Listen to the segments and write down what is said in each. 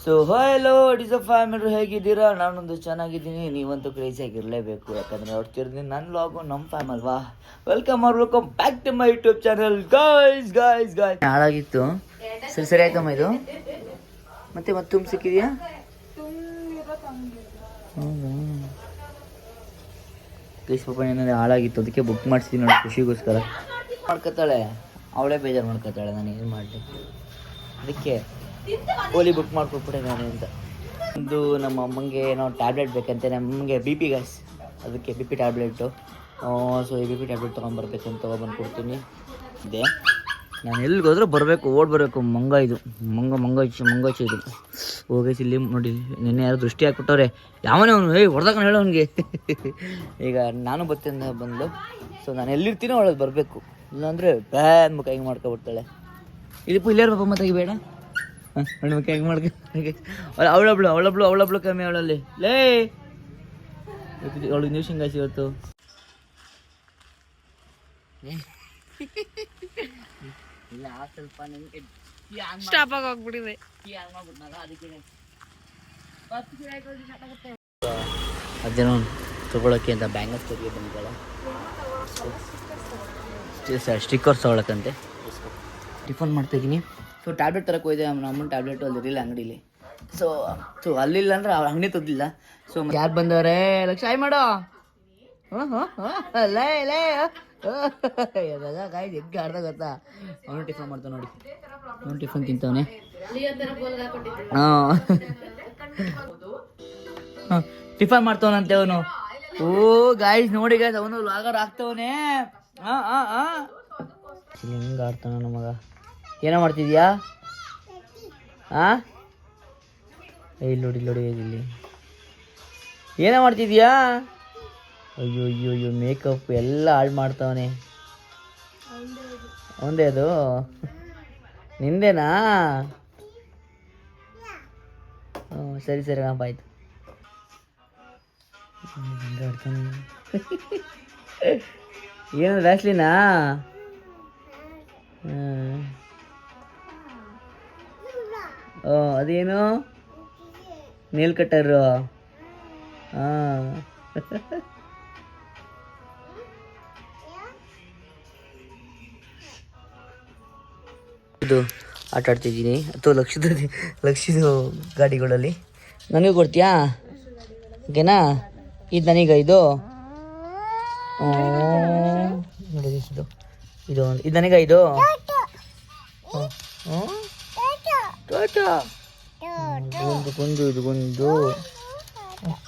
So hello is a family, ಹೇಗಿದ್ದೀರಾ? ನಾನೊಂದು ಚೆನ್ನಾಗಿದ್ದೀನಿ, ನೀವಂತೂ ಕ್ರೇಜಿಯಾಗಿರಲೇಬೇಕು, ಯಾಕಂದರೆ ನೋಡ್ತಿರ್ತೀನಿ ನನ್ನ ಲಾಗು ನಮ್ಮ ಫ್ಯಾಮ್ ಅಲ್ವಾ. Welcome back to my YouTube channel guys. ಹಾಳಾಗಿತ್ತು, ಸರಿ ಆಯ್ತಮ್ಮ ಇದು. ಮತ್ತೆ ತುಂಬ ಸಿಕ್ಕಿದೆಯಾ? ಗೈಸ್ ಪಾಪ ಏನಾದ್ರೆ ಹಾಳಾಗಿತ್ತು, ಅದಕ್ಕೆ ಬುಕ್ ಮಾಡಿಸಿದ್ದೀನಿ ನೋಡಿ, ಖುಷಿಗೋಸ್ಕರ. ಮಾಡ್ಕೊತಾಳೆ ಅವಳೇ, ಬೇಜಾರು ಮಾಡ್ಕೊತಾಳೆ, ನಾನು ಏನು ಮಾಡಲಿ. ಅದಕ್ಕೆ ಓಲಿ ಬುಕ್ ಮಾಡ್ಕೊಟ್ಬಿಟ್ಟೆ ನಾನು ಅಂತ. ಒಂದು ನಮ್ಮ ಅಮ್ಮಂಗೆ ಏನೋ ಟ್ಯಾಬ್ಲೆಟ್ ಬೇಕಂತೆ, ನಮ್ಮ ಅಮ್ಮಂಗೆ ಬಿ ಪಿ ಗೈಸ್, ಅದಕ್ಕೆ ಬಿ ಪಿ ಟ್ಯಾಬ್ಲೆಟು. ಸೊ ಈ ಬಿ ಪಿ ಟ್ಯಾಬ್ಲೆಟ್ ತೊಗೊಂಡ್ಬರ್ಬೇಕು ಅಂತ ತೊಗೊಬಂದು ಕೊಡ್ತೀನಿ. ಇದೆ ನಾನು ಎಲ್ಲಿಗೋದ್ರೂ ಬರಬೇಕು, ಬರಬೇಕು. ಮಂಗ ಇದು ಹೋಗಿ ಇಲ್ಲಿ ನೋಡಿ, ನಿನ್ನೆ ಯಾರು ದೃಷ್ಟಿ ಹಾಕ್ಬಿಟ್ಟವ್ರೆ. ಯಾವನೇ ಅವನು, ಹೊಡೆದಾಗ ಹೇಳೋ ಅವನಿಗೆ. ಈಗ ನಾನು ಬತ್ತಿಂದ ಬಂದು, ಸೊ ನಾನು ಎಲ್ಲಿರ್ತೀನೋ ಅವಳದು ಬರಬೇಕು, ಇಲ್ಲಾಂದರೆ ಬ್ಯಾನ್ ಮುಖ ಹಿಂಗೆ ಮಾಡ್ಕೊಬಿಡ್ತಾಳೆ. ಇದಪ್ಪು ಇಲ್ಲಾರ ಪಾಪ ಮತ್ತೆ ಬೇಡ ಮುಖ ಹೆಂಗೆ ಮಾಡ್ಕೊ. ಅವಳೊಬ್ಳು ಕಮ್ಮಿ ಅವಳಲ್ಲಿ ಲೇ. ಅವಳು ಇಂಜೆಕ್ಷನ್ ಗಾಯ್ಸಿ ಇವತ್ತು. ಇಲ್ಲ ಸ್ವಲ್ಪ ನಿಮಗೆ ಸ್ಟಾಪ್ ಆಗೋಗ್ಬಿಟ್ಟಿದೆ. ಅದೇನೋ ತಗೊಳಕ್ಕೆ ಅಂತ ಬ್ಯಾಂಗಲ್ಸ್ ತೆಗಿ ಬಂದಿದ್ದಾಳೆ, ಸ್ಟಿಕ್ಕರ್ಸ್ ತಗೊಳಕ್ಕಂತೆ. ಟಿಫನ್ ಮಾಡ್ತಾಯಿದ್ದೀನಿ. ಸೊ ಟ್ಯಾಬ್ಲೆಟ್ ತರಕ್ಕೆ ಹೋಯ್ದೆ, ನಮ್ಮ ಅಮ್ಮನ ಟ್ಯಾಬ್ಲೆಟು ಅಲ್ಲಿ ಇರಲಿಲ್ಲ ಅಂಗಡೀಲಿ. ಸೊ ಅಲ್ಲಿಲ್ಲ ಅಂದ್ರೆ ಅವ್ರ ಅಂಗಡಿ ತೆಗ್ದಿಲ್ಲ. ಸೊ ಯಾರು ಬಂದವ್ರೆ ಲಕ್ಷ ಮಾಡೋ. ಲೇ ಕಾಯಿ ಎಗ್ಗೆ ಆಡ್ದ ಗೊತ್ತಾ. ಅವನು ಟಿಫನ್ ಮಾಡ್ತಾವ ನೋಡಿ, ಅವನು ಟಿಫನ್ ತಿಂತವನೆ. ಹಾಂ ಟಿಫನ್ ಮಾಡ್ತವನಂತೆ ಅವನು. ಓ ಗಾಯ್ಸ್ ನೋಡಿ ಗಾಯ್ಸ್, ಅವನು ಲಾಗರ್ ಆಗ್ತವನೆ. ಹಿಂಗೆ ಆಡ್ತಾನ ನಮ್ಮ ಮಗ. ಏನೋ ಮಾಡ್ತಿದ್ಯಾ? ಹಾಂ ಇಲ್ಲಿ ನೋಡಿ ಇಲ್ಲಿ ಏನೋ ಮಾಡ್ತಿದ್ಯಾ? ಅಯ್ಯೋ ಮೇಕಪ್ ಎಲ್ಲ ಹಾಳು ಮಾಡ್ತಾವನೆ. ಒಂದೇ ಅದು ನಿಂದೇನಾ? ಹ್ಞೂ ಸರಿ ಅಪ್ಪ ಆಯ್ತು. ಏನು ವ್ಯಾಸ್ಲಿನಾ? ಅದೇನು ನೇಲ್ ಕಟ್ಟರು? ಹಾಂ ಇದು ಆಟ ಆಡ್ತಿದ್ದೀನಿ, ಅಥವಾ ಲಕ್ಷದ ಗಾಡಿಗಳಲ್ಲಿ. ನನಗೆ ಕೊಡ್ತೀಯಾ? ಓಕೆನಾ? ಇದು ನನಗ ಇದು ನೋಡಿ, ಇದು ನನಗ ಇದು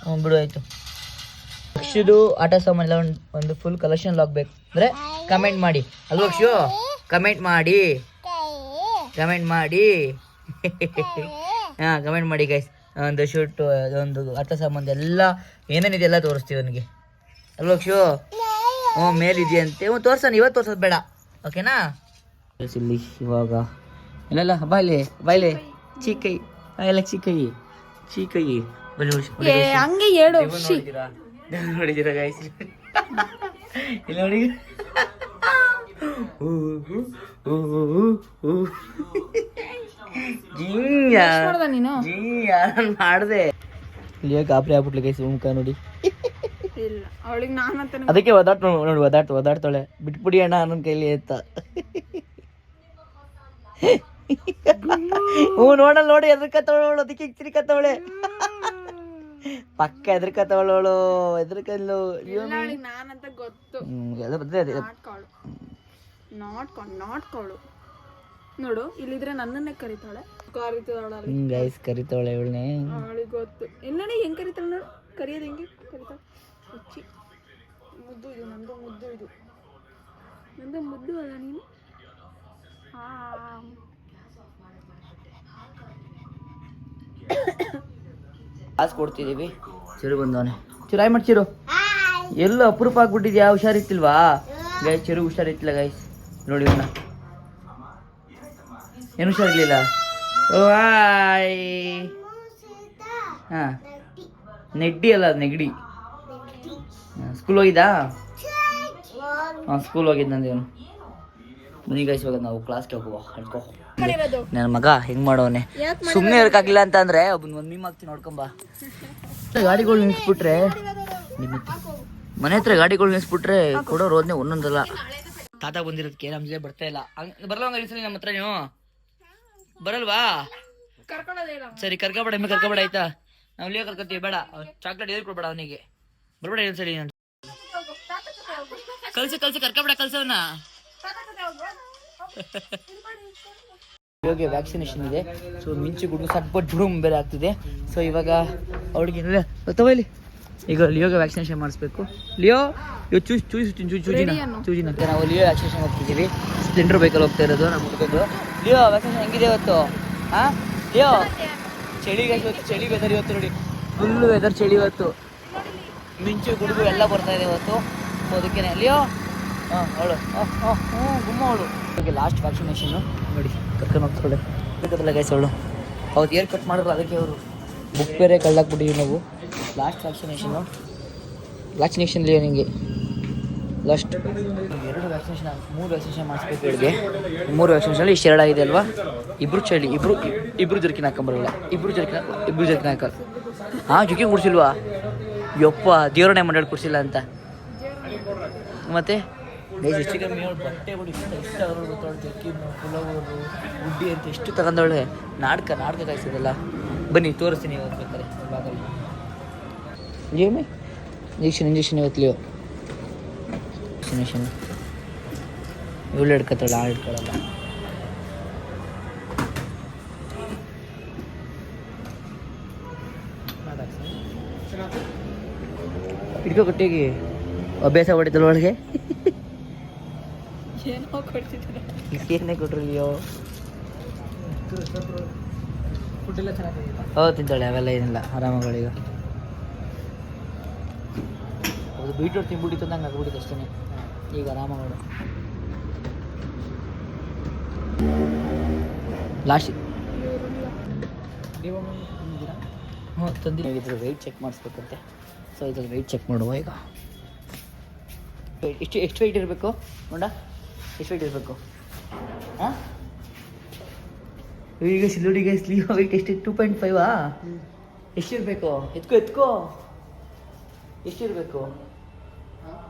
ಒಂದು ಬಿಡು ಆಯಿತು. ಲಕ್ಷದು ಆಟ ಸಾಮಾನೆಲ್ಲ ಒಂದು ಫುಲ್ ಕಲೆಕ್ಷನ್ ಆಗ್ಬೇಕು ಅಂದರೆ ಕಮೆಂಟ್ ಮಾಡಿ ಅಲ್ವಾ ಲಕ್ಷು? ಕಮೆಂಟ್ ಮಾಡಿ ಹಾಂ ಕಮೆಂಟ್ ಮಾಡಿ ಗೈಸ್. ಒಂದು ಶೂಟು, ಒಂದು ಆಟ ಸಾಮಾನು ಎಲ್ಲ ಏನೇನಿದೆ ಎಲ್ಲ ತೋರಿಸ್ತೀವಿ ನನಗೆ ಅಲ್ವಾ ಲಕ್ಷು? ಮೇಲಿದೆಯಂತೆ. ತೋರ್ಸೋಣ, ಇವತ್ತು ತೋರ್ಸೋದು ಬೇಡ, ಓಕೆನಾ? ಇಲ್ಲಿ ಇವಾಗ ಇಲ್ಲ ಬಾಯ್ಲೆ ಚೀಕೈ ಎಲ್ಲ ಚೀಕೈ ಹಂಗೆ ಹೇಳು. ನೋಡಿದ್ದೀರಾ ಗಾಯ್ಸ್? ಇಲ್ಲ ನೋಡಿ, ಮಾಡಿದೆ ಇಲ್ಲಿ ಗಾಬರಿ ಆಗ್ಬಿಟ್ಲು ಗೈಸ್. ಮುಖ ನೋಡಿ, ಅದಕ್ಕೆ ಒದಾಡ್ತಾಳೆ. ಬಿಟ್ಬಿಡಿ ಅಣ್ಣ ನನ್ನ ಕೈಲಿ ಅಂತ. ನೋಡಲ್ ನೋಡಿ, ಎದ್ರಕತ್ತವಳು, ಅದಕ್ಕೆ ತಿರ್ಕತ್ತವಳೆ. ಪಕ್ಕ ಎದ್ರಕತ್ತವಳು, ಎದ್ರಕಲ್ಲು ನೋಡು. ಇಲ್ಲಿದ್ರೆ ನನ್ನನ್ನೇ ಕರಿತಾಳೆ. ಕರಿತಾಳೆ ಇವಳನ್ನೇ. ಗೊತ್ತು ಎಲ್ಲ ಹೆಂಗ್ ಕರಿತಾಳೆ ನೋಡು. ಕರಿಯೋದು ಹೆಂಗೆ ಕರಿತಾಳೆ. ಮುದ್ದು ಇದು, ನಂದು ಮುದ್ದು ಅಲ್ಲ ನೀನು. ಕಾಸು ಕೊಡ್ತಿದ್ದೀವಿ. ಚಿರು ಬಂದವನೆ. ಚಿರು ಆಯ್ ಮಾಡ್ಚಿರು, ಎಲ್ಲ ಅಪರೂಪ ಆಗ್ಬಿಟ್ಟಿದ್ಯಾ? ಹುಷಾರಿತ್ತಿಲ್ವಾ ಗೈಸ್? ಚಿರು ಹುಷಾರಿತ್ತಿಲ್ಲ ಗೈಸ್, ನೋಡಿ ಇವನ್ನ. ಏನು ಹುಷಾರಿರ್ಲಿಲ್ಲ? ಓ ಆಯ್. ಹಾಂ ನೆಗ್ಡಿ ಅಲ್ಲ, ಅದು ನೆಗಡಿ. ಸ್ಕೂಲ್ ಹೋಗಿದ್ದಾ? ಹಾಂ ಸ್ಕೂಲ್ ಹೋಗಿದ್ದು ನಂದು ಇವನು. ಬನ್ನಿ ಗೈಸ್, ಇವಾಗ ನಾವು ಕ್ಲಾಸ್ಗೆ ಹೋಗುವ. ನನ್ನ ಮಗ ಹೆಂಗ್ ಮಾಡೋನೆ ಸುಮ್ಮನೆ ಇರಕ್ಕಾಗಿಲ್ಲ ಅಂತ ಅಂದ್ರೆ ಒಬ್ಬನ ಒಂದು ಮೀಮ್ ಹಾಕ್ತೀನಿ ನೋಡ್ಕೊಂಬ. ಗಾಡಿಗಳು ನಿಲ್ಸ್ಬಿಟ್ರೆ ಮನೆ ಹತ್ರ ಗಾಡಿಗಳು ನಿಲ್ಸ್ಬಿಟ್ರೆ ಕೊಡೋ ರೋದ್ನೆ ಒಂದೊಂದಲ್ಲ. ತಾತ ಬಂದಿರೋದಕ್ಕೆ ನಮ್ ಜೊತೆ ಬರ್ತಾ ಇಲ್ಲ. ಬರಲ್ಲ ಹಂಗ ನಮ್ಮ ಹತ್ರ ನೀವು ಬರಲ್ವಾ? ಸರಿ ಕರ್ಕೊಬೇಡ ಕರ್ಕೊಬೇಡ ಆಯ್ತಾ? ನಾವು ಲಿಯೋ ಕರ್ಕೊತೀವಿ. ಬೇಡ ಚಾಕ್ಲೇಟ್ ಎಲ್ಲಿ ಕೊಡ್ಬೇಡ ಅವನಿಗೆ. ಬರ್ಬೇಡ ಏನು ಸರಿ ಕಳ್ಸಿ ಕರ್ಕೊಬೇಡ ಕಳ್ಸವನ್ನ. ಇವಾಗ ವ್ಯಾಕ್ಸಿನೇಷನ್ ಇದೆ. ಸೊ ಮಿಂಚು ಗುಡುಗು ಸಟ್ಪಟ್ ಡುಡುಮ್ ಬೇರೆ ಆಗ್ತಿದೆ. ಸೊ ಇವಾಗ ಅವಳಿಗೆ ತಗೊಳ್ಳಿ. ಈಗ ಲಿಯೋಗೆ ವ್ಯಾಕ್ಸಿನೇಷನ್ ಮಾಡಿಸ್ಬೇಕು. ಲಿಯೋ ಇವ್ ಚೂಜಿನ ನಾವು ಲಿಯೋ ವ್ಯಾಕ್ಸಿನೇಷನ್ ಹೋಗ್ತಿದ್ದೀವಿ. ಸ್ಪ್ಲೆಂಡರ್ ಬೈಕಲ್ಲಿ ಹೋಗ್ತಾ ಇರೋದು ನಮ್ಮ ಹುಡುಗದ್ದು. ಲಿಯೋ ವ್ಯಾಕ್ಸಿನೇಷನ್ ಹೆಂಗಿದೆ ಇವತ್ತು? ಹಾಂ ಲಿಯೋ ಚಳಿ ವೆದರ್ ಇವತ್ತು ನೋಡಿ. ಫುಲ್ಲು ವೆದರ್ ಚಳಿ ಇವತ್ತು. ಮಿಂಚು ಗುಡುಗು ಎಲ್ಲ ಬರ್ತಾ ಇದೆ ಇವತ್ತು. ಸೊ ಅದಕ್ಕೇನೆ ಲಿಯೋ ಅವಳು ಗುಮ್ಮ ಅವಳು. ಇವಾಗ ಲಾಸ್ಟ್ ವ್ಯಾಕ್ಸಿನೇಷನ್ನು ನೋಡಿ ಕರ್ಕೊಂಡು ಹೋಗ್ತಾಳೆ. ಬೇಕಲ್ಲ ಗೈಸ್ ಅವಳು ಅವತ್ತು ಏರ್ ಕಟ್ ಮಾಡಿದ್ರು ಅದಕ್ಕೆ ಅವರು ಬುಕ್ ಬೇರೆ ಕಳ್ಳಾಕ್ಬಿಟ್ಟಿವಿ ನಾವು. ಲಾಸ್ಟ್ ವ್ಯಾಕ್ಸಿನೇಷನ್ ಲಿಯೋ ನಿಮಗೆ ಲಾಸ್ಟ್ 2 ವ್ಯಾಕ್ಸಿನೇಷನ್ 3 ವ್ಯಾಕ್ಸಿನೇಷನ್ ಮಾಡಿಸ್ಬೇಕು ಇವಳಿಗೆ. 3 ವ್ಯಾಕ್ಸಿನೇಷನಲ್ಲಿ ಇಷ್ಟು 2 ಆಗಿದೆ ಅಲ್ವಾ? ಇಬ್ರು ಜರ್ಕಿನ ಹಾಕೊಂಬರಲ್ಲ. ಇಬ್ರು ಜರ್ಕಿನ ಹಾಕಲ್ಲ. ಹಾಂ ಜುಕಿ ಕುಡಿಸಿಲ್ವಾ? ಯಪ್ಪ ದೇವ್ರನ್ನೇ ಮಂಡಳಿ ಕುಡಿಸಿಲ್ಲ ಅಂತ. ಮತ್ತೆ ಎಷ್ಟು ಕಮ್ಮಿ ಬಟ್ಟೆ ಬಿಡಿ ಎಷ್ಟು ಅವರು ಗೊತ್ತಾಳು. ಜರ್ಕಿನ್ನು ಪುಲವರು ಗುಡ್ಡಿ ಅಂತ ಎಷ್ಟು ತಗೊಂಡವಳೆ. ನಾಟಕ ಕಾಯಿಸಿದಲ್ಲ. ಬನ್ನಿ ತೋರಿಸ್ತೀನಿ ಇವತ್ತು ಬೇಕಾರೆ ಇವಾಗಲ್ಲ. ಏನೇ ಇಂಜೆಕ್ಷನ್ ಇವತ್ತು ಲಿಯೋ ವ್ಯಾಕ್ಸಿನೇಷನ್ ಇವಳು ಹಿಡ್ಕೊತಾಳೆ. ಆ ಹಿಡ್ಕೊಳ್ಳಲ್ಲ. ಹಿಡ್ಕೊ ಕೊಟ್ಟಿಗೆ ಅಭ್ಯಾಸ ಹೊಡಿತಲ್ಲ ಒಳಗೆ. ಏನೇ ಕೊಟ್ರು ಲಿಯೋ? ತಿಂತಾಳೆ ಅವೆಲ್ಲ ಏನಿಲ್ಲ ಆರಾಮಗಳೀಗ. ಅದು ಬೀಟ್ರೋಟ್ ತಿನ್ಬಿಟ್ಟಿತ್ತು ಅಂದಂಗೆ ಆಗ್ಬಿಟ್ಟಿತ್ತು ಅಷ್ಟೇ. ಈಗ ಆರಾಮಗಳು ಲಾಸ್ಟ್ ತಂದಿದ್ರು ವೆಯ್ಟ್ ಚೆಕ್ ಮಾಡಿಸ್ಬೇಕಂತೆ. ಸೊ ಇದ್ರಲ್ಲಿ ವೆಯ್ಟ್ ಚೆಕ್ ಮಾಡುವ ಈಗ. ಎಷ್ಟು ವೆಯ್ಟ್ ಇರಬೇಕು ನೋಡ? ಎಷ್ಟು ವೆಯ್ಟ್ ಇರಬೇಕು? ಹಾಂ ಈಗ ಸಿಲ್ಲುಡಿಗೆ ಸ್ಲೀವ್ ವೆಯ್ಟ್ ಎಷ್ಟು? 2.5 ಎಷ್ಟಿರಬೇಕು? ಎತ್ಕೋ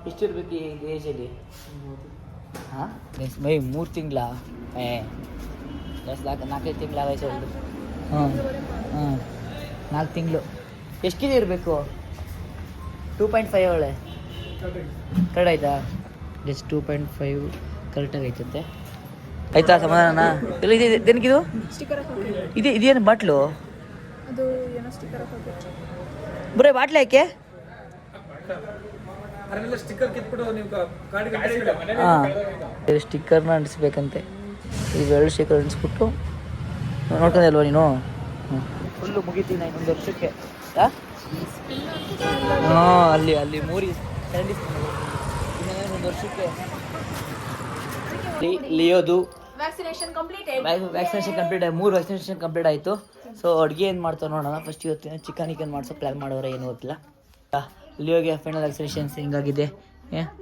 ಎಷ್ಟಿರಬೇಕು ಈ ಏಜಲ್ಲಿ? ಹಾಂ ಮೈ 3 ತಿಂಗಳ 4-5 ತಿಂಗಳ ವಯಸ್ಸು. ಹಾಂ 4 ತಿಂಗಳು. ಎಷ್ಟು ಕೆ ಜಿ ಇರಬೇಕು? 2.5 ಅವಳೆ ಕರೆಕ್ಟ್ ಆಯ್ತಾ? ಜಸ್ಟ್ 2.5 ಕರೆಕ್ಟಾಗಿ ಐತಂತೆ. ಆಯ್ತಾ ಸಮಾಧಾನ? ಎಲ್ಲ ಇದೆ ಏನಕ್ಕಿದು? ಇದೇನು ಬಾಟ್ಲು? ಬರೀ ಬಾಟ್ಲು ಯಾಕೆ? ಹಾಂ ಸ್ಟಿಕ್ಕರ್ನ ಅಂಟಿಸ್ಬೇಕಂತೆ. ಈಗ 2 ಸ್ಟಿಕ್ಕರ್ ಅಂಟಿಸ್ಬಿಟ್ಟು ನೋಡ್ಕೊಂಡೆ ಅಲ್ವಾ ನೀನು? ಫುಲ್ಲು ಮುಗಿತೀನಿ ಇನ್ನೊಂದು ವರ್ಷಕ್ಕೆ. ಹಾಂ ಅಲ್ಲಿ 3 ಇನ್ನೊಂದು ವರ್ಷಕ್ಕೆ ಲಿಯೋದು ವ್ಯಾಕ್ಸಿನೇಷನ್ ಕಂಪ್ಲೀಟ್ ಆಯ್ತು. 3 ವ್ಯಾಕ್ಸಿನೇಷನ್ ಕಂಪ್ಲೀಟ್ ಆಯಿತು. ಸೊ ಅಡುಗೆ ಏನು ಮಾಡ್ತಾವೆ ನೋಡೋಣ. ಫಸ್ಟ್ ಇವತ್ತಿನ ಚಿಕನ್ ಮಾಡಿಸೋ ಪ್ಲ್ಯಾನ್ ಮಾಡೋರೆ ಏನು ಗೊತ್ತಿಲ್ಲ. ಲಿಯೋಗೆ ಫೈನಲ್ ವ್ಯಾಕ್ಸಿನೇಷನ್ಸ್ ಹಿಂಗಾಗಿದೆ.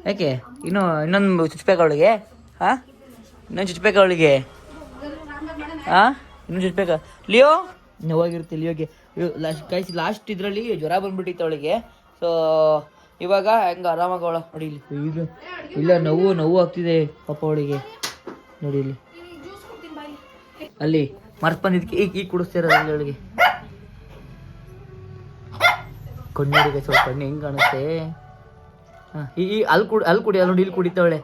ಯಾಕೆ ಇನ್ನೊಂದು ಚುಚ್ಚಬೇಕು ಅವಳಿಗೆ? ಹಾಂ ಇನ್ನೊಂದು ಚುಚ್ಚಬೇಕಾ ಅವಳಿಗೆ? ಹಾಂ ಇನ್ನೊಂದು ಚುಚ್ಚಬೇಕಾ? ಲಿಯೋ ನೋವಾಗಿರುತ್ತೆ ಲಿಯೋಗೆ. ಲಾಸ್ಟ್ ಇದರಲ್ಲಿ ಜ್ವರ ಬಂದ್ಬಿಟ್ಟಿತ್ತು ಅವಳಿಗೆ. ಸೊ ಇವಾಗ ಹೆಂಗೆ ಆರಾಮಾಗಿ ಅವಳ ನೋಡಿ ಇಲ್ಲಿ. ಈಗ ಇಲ್ಲ ನೋವು ಆಗ್ತಿದೆ ಪಾಪ ಅವಳಿಗೆ ನೋಡಿ ಇಲ್ಲಿ. ಅಲ್ಲಿ ಮರ್ತ್ ಬಂದಿದ್ದಕ್ಕೆ ಈಗ ಕುಡಿಸ್ತಿರೋದು ಅವಳಿಗೆ. ಕಣ್ಣಿಗೆ ಸ್ವಲ್ಪ ಕಣ್ಣು ಹೆಂಗೆ ಕಾಣುತ್ತೆ. ಹಾಂ ಅಲ್ಲಿ ಕುಡಿ ಅಲ್ಲಿ ನೋಡಿ ಇಲ್ಲಿ ಕುಡಿತಾವಳೆ.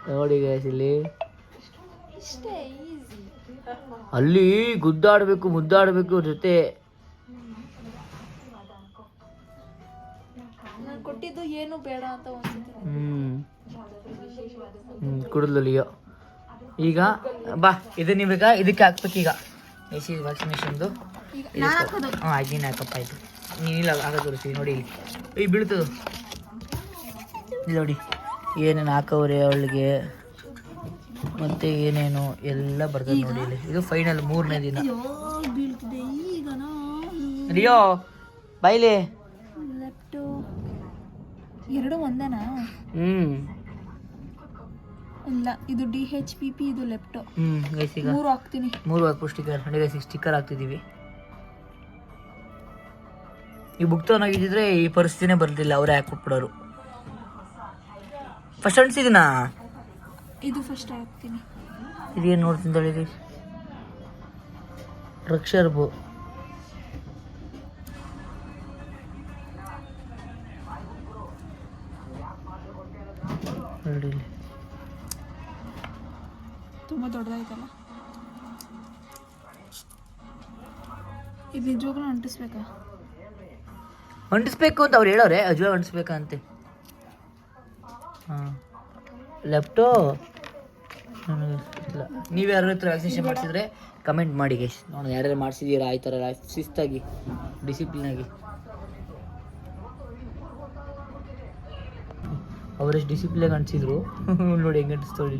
ನೋಡಿ ಇಲ್ಲಿ ಅಲ್ಲಿ ಮುದ್ದಾಡಬೇಕು ಜೊತೆ. ಕೊಟ್ಟಿದ್ದು ಏನು ಬೇಡ ಅಂತ ಕುಡಿದ್ಲು ಲಿಯೋ. ಈಗ ಬಾ ಇದನ್ನ ಇವಾಗ ಇದಕ್ಕೆ ಹಾಕ್ಬೇಕೀಗ ವ್ಯಾಕ್ಸಿನೇಷನ್ದು. ಹಾಂ ಆಯ್ತು ನೀನು ಹಾಕಪ್ಪ. ಆಯ್ತು ನೀನಿಲ್ಲ ಆಗ ತೋರಿಸ್ತೀವಿ ನೋಡಿ ಇಲ್ಲಿ. ಈ ಬೀಳ್ತದೆ ನೋಡಿ ಏನೇನು ಹಾಕವ್ರೆ ಅವಳಿಗೆ ಮತ್ತೆ ಏನೇನು ಎಲ್ಲ ಬರ್ತದೆ ನೋಡಿ ಇಲ್ಲಿ. ಇದು ಫೈನಲ್ 3ನೇ ದಿನ. ಲಿಯೋ ಬಾಯ್ಲಿ ಎರಡು ಒಂದೇನಾ? ಇಲ್ಲ, ಇದು DHPP, ಇದು ಲೆಫ್ಟು. ಗೈಸ್ ಈಗ 3 ಹಾಕ್ತೀನಿ. 3 ಹಾಕ್ಬಿಟ್ಟು ಸ್ಟಿಕ್ಕರ್ ನೋಡಿ ಗೈಸ್, ಸ್ಟಿಕ್ಕರ್ ಹಾಕ್ತಿದ್ದೀವಿ. ಈ ಬುಕ್ ತೊಗೊಂಡೋಗಿದ್ದಿದ್ರೆ ಈ ಪರಿಸ್ಥಿತಿನೇ ಬರ್ತಿಲ್ಲ, ಅವರೇ ಹಾಕ್ಬಿಟ್ಬಿಡೋರು. ಫಸ್ಟ್ ಅನ್ಸಿದಿನಾ ಇದು ಫಸ್ಟ್ ಹಾಕ್ತೀನಿ. ಇದೇನು ನೋಡ್ತೀನಿ ತಳಿ ಗೈಸ್, ರಕ್ಷರ್ಬು ನೋಡಿ, ತುಂಬ ದೊಡ್ಡದಾಯ್ತಲ್ಲ. ಇದು ನಿಜವಾಗ್ಲೂ ಅಂಟಿಸ್ಬೇಕಾ? ಅಂಟಿಸ್ಬೇಕು ಅಂತ ಅವ್ರು ಹೇಳೋರೆ, ಅಜ್ವಾ ಅಂಟಿಸ್ಬೇಕಂತೆ. ಹಾಂ, ಲೆಫ್ಟು ಇಲ್ಲ. ನೀವು ಯಾರ ಹತ್ರ ವ್ಯಾಕ್ಸಿನೇಷನ್ ಮಾಡಿಸಿದ್ರೆ ಕಮೆಂಟ್ ಮಾಡಿ ಗೈಸ್, ನೋಡಿ ಯಾರ್ಯಾರು ಮಾಡಿಸಿದ್ದೀರಾ ಈ ಥರ ಶಿಸ್ತಾಗಿ ಡಿಸಿಪ್ಲಿನಾಗಿ. ಅವರೆಷ್ಟು ಡಿಸಿಪ್ಲಿನಾಗಿ ಅಂಟಿಸಿದ್ರು ನೋಡಿ ಹೆಂಗೆ ಅಂಟಿಸ್ತೋಳಿ.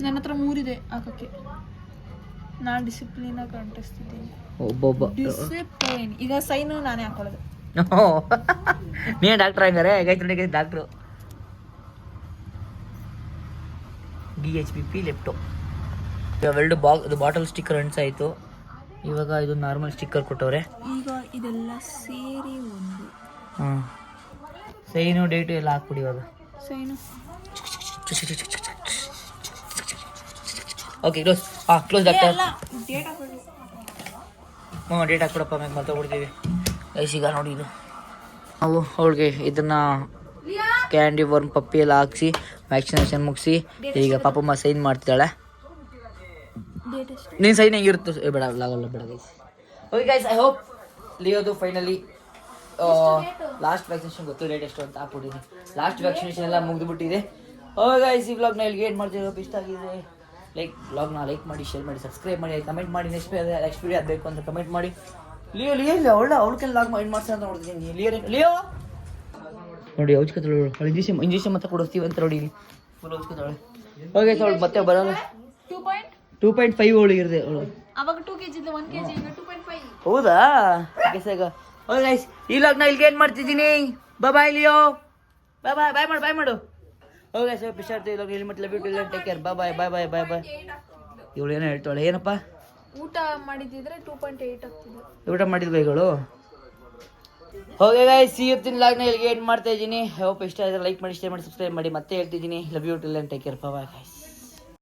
ನನ್ನ ಹತ್ರ 3 ಇದೆ ಹಾಕಕ್ಕೆ. ನಾನು ಡಿಸಿಪ್ಲಿನಾಗಿ ಅಂಟಿಸ್ತಿದ್ದೀನಿ. ಒಬ್ಬೊಬ್ಬ ಡಿಸಿಪ್ಲಿನ್. ಈಗ ಸೈನು ನಾನೇ ಹಾಕೊಳ್ಳೋದು. ನೀನು ಡಾಕ್ಟ್ರ್ ಹಂಗಾರೆ ಗೈಸ್ ನೋಡಿ ಗೈಸ್, ಡಾಕ್ಟ್ರು. DHPP left. ಇವೆರಡು ಬಾಟಲ್ ಸ್ಟಿಕ್ಕರ್ ಅಂಟಿಸಾಯಿತು. ಇವಾಗ ಇದು ನಾರ್ಮಲ್ ಸ್ಟಿಕ್ಕರ್ ಕೊಟ್ಟವ್ರೆ. ಈಗ ಇದೆಲ್ಲ ಸೇರಿ ಒಂದು. ಹಾಂ, ಸೈನು ಡೇಟು ಎಲ್ಲ ಹಾಕ್ಬಿಡಿ ಇವಾಗ. Sign okay, close. ಹಾಂ, ಕ್ಲೋಸ್ ಡಾಕ್ಟರ್. ಡೇಟ್ ಹಾಕ್ಬಿಡಿ. ಹ್ಞೂ, ಡೇಟ್ ಹಾಕ್ಬಿಡಪ್ಪ, ಮ್ಯಾಗ ಮರ್ತೋಗ್ಬಿಡ್ತೀವಿ ಗೈಸ್. ಈಗ ನೋಡಿ ಇದು ನಾವು ಅವಳಿಗೆ ಇದನ್ನು ಕ್ಯಾಂಡಿ ವರ್ಮ್ ಪಪ್ಪಿ ಎಲ್ಲ ಹಾಕ್ಸಿ ವ್ಯಾಕ್ಸಿನೇಷನ್ ಮುಗಿಸಿ ಈಗ ಪಾಪಮ್ಮ ಸೈನ್ ಮಾಡ್ತಿದ್ದಾಳೆ. ಡೇಟ್ ಎಷ್ಟು? ನೀನು ಸೈನ್ ಹೆಂಗಿರುತ್ತೆ? ಬೇಡ, ಆಗಲ್ಲ, ಬೇಡ guys. Okay guys, I hope ಲಿಯೋದು ಫೈನಲಿ ಲಾಸ್ಟ್ ವ್ಯಾಕ್ಸಿನೇಷನ್ ಗೊತ್ತು ಡೇಟ್ ಎಷ್ಟು ಅಂತ ಹಾಕ್ಬಿಟ್ಟಿದ್ದೀನಿ. ಲಾಸ್ಟ್ ವ್ಯಾಕ್ಸಿನೇಷನ್ ಎಲ್ಲ ಮುಗಿದ್ಬಿಟ್ಟಿದೆ. ಓಕೆ ಗೈಸ್, ಈ ವ್ಲಾಗ್ನ ಇಲ್ಲಿಗೆ ಏನು ಮಾಡ್ತೀವಿ, ಇಷ್ಟ ಆಗಿದೆ ವ್ಲಾಗ್ನ ಲೈಕ್ ಮಾಡಿ, ಶೇರ್ ಮಾಡಿ, ಸಬ್ಸ್ಕ್ರೈಬ್ ಮಾಡಿ, ಕಮೆಂಟ್ ಮಾಡಿ. ನೆಕ್ಸ್ಟ್ ವೀಡಿಯೋ ಆಗಬೇಕು ಅಂತ ಕಮೆಂಟ್ ಮಾಡಿ. ಲಿಯೋ ಇಲ್ಲ ಅವಳಕ್ಕೆ ಲಾಗ್ ಮಾಡಿ ಮಾಡ್ಸ ಅಂತ ನೋಡ್ತೀನಿ. ಲಿಯೋ ನೋಡಿ ಔಚ್ಕೊತಾಳೆ, ಇಂಜೆಕ್ಷನ್ ಮತ್ತೆ ಕೊಡಿಸ್ತೀವಿ ಅಂತ ನೋಡಿ, ಇಲ್ಲಿ ಫುಲ್ ಔಚ್ಕೊತಾಳೆ. ಓಕೆ ಅವಳು ಮತ್ತೆ ಬರೋಲ್ಲ. 2.5 ಅವಳಿಗೆ ಇರದೆ ಅವಳು. ಅವಾಗ 2 kg ಇದ್ಲು, 1 kg, ಈಗ 2.5. ಹೌದಾ? ಓಕೆ ಗೈಸ್, ಈ ಲಾಗ್ನ ಇಲ್ಲಿಗೆ ಏನು ಮಾಡ್ತಿದ್ದೀನಿ. ಬಾಯ್ ಲಿಯೋ, ಬಾಯ್ ಮಾಡು. ಓಕೆ ಸರ್, ಪಿಶಾರ್ತಿ ಇವಾಗ ಇಲ್ಲಿ ಮತ್ತೆ ಲವ್ ಯು, ಟೇಕ್ ಕೇರ್, ಬಾಯ್. ಇವಳು ಏನೋ ಹೇಳ್ತಾಳೆ, ಏನಪ್ಪ? ಊಟ ಮಾಡಿದ್ರೆ 2.8 ಆಗ್ತಿದೆ. ಊಟ ಮಾಡಿದ್ವಿ ಈಗಳು. ಓಕೆ ಗೈಸ್, ಇವತ್ತಿನ ಲಾಗ್ನ ಇಲ್ಲಿಗೆ ಏನು ಮಾಡ್ತಾ ಇದ್ದೀನಿ. ಹೋಪ್ ಇಷ್ಟ ಆದರೆ ಲೈಕ್ ಮಾಡಿ, ಶೇರ್ ಮಾಡಿ, ಸಬ್ಸ್ಕ್ರೈಬ್ ಮಾಡಿ. ಮತ್ತೆ ಹೇಳ್ತಿದ್ದೀನಿ, love you, take care, bye guys.